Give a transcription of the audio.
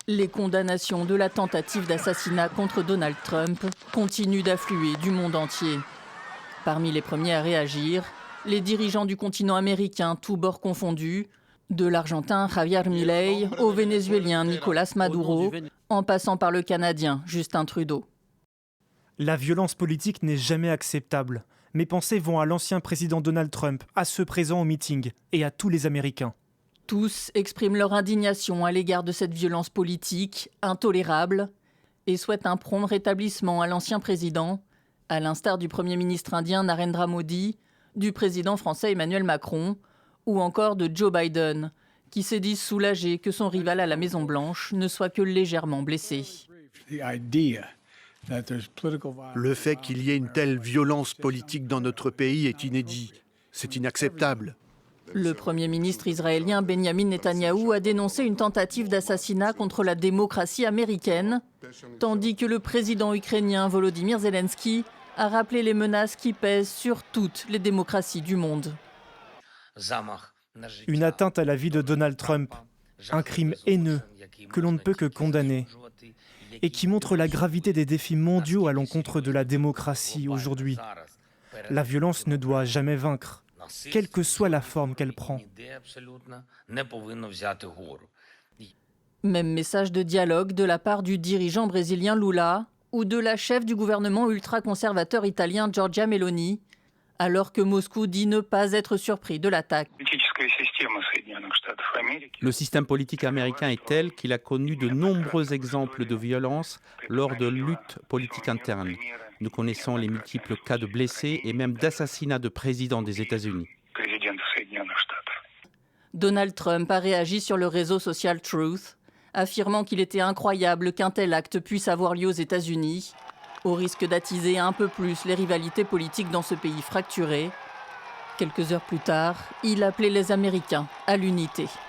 Les condamnations de la tentative d'assassinat contre Donald Trump continuent d'affluer du monde entier. Parmi les premiers à réagir, les dirigeants du continent américain, tous bords confondus, de l'Argentin Javier Milei au Vénézuélien Nicolás Maduro, en passant par le Canadien Justin Trudeau. La violence politique n'est jamais acceptable. Mes pensées vont à l'ancien président Donald Trump, à ceux présents au meeting et à tous les Américains. Tous expriment leur indignation à l'égard de cette violence politique intolérable et souhaitent un prompt rétablissement à l'ancien président, à l'instar du Premier ministre indien Narendra Modi, du président français Emmanuel Macron ou encore de Joe Biden, qui se disent soulagés que son rival à la Maison-Blanche ne soit que légèrement blessé. Le fait qu'il y ait une telle violence politique dans notre pays est inédit. C'est inacceptable. Le Premier ministre israélien Benjamin Netanyahou a dénoncé une tentative d'assassinat contre la démocratie américaine, tandis que le président ukrainien Volodymyr Zelensky a rappelé les menaces qui pèsent sur toutes les démocraties du monde. Une atteinte à la vie de Donald Trump, un crime haineux que l'on ne peut que condamner et qui montre la gravité des défis mondiaux à l'encontre de la démocratie aujourd'hui. La violence ne doit jamais vaincre, quelle que soit la forme qu'elle prend. Même message de dialogue de la part du dirigeant brésilien Lula ou de la chef du gouvernement ultra-conservateur italien Giorgia Meloni, alors que Moscou dit ne pas être surpris de l'attaque. Le système politique américain est tel qu'il a connu de nombreux exemples de violence lors de luttes politiques internes. Nous connaissons les multiples cas de blessés et même d'assassinats de présidents des États-Unis. Donald Trump a réagi sur le réseau social Truth, affirmant qu'il était incroyable qu'un tel acte puisse avoir lieu aux États-Unis, au risque d'attiser un peu plus les rivalités politiques dans ce pays fracturé. Quelques heures plus tard, il appelait les Américains à l'unité.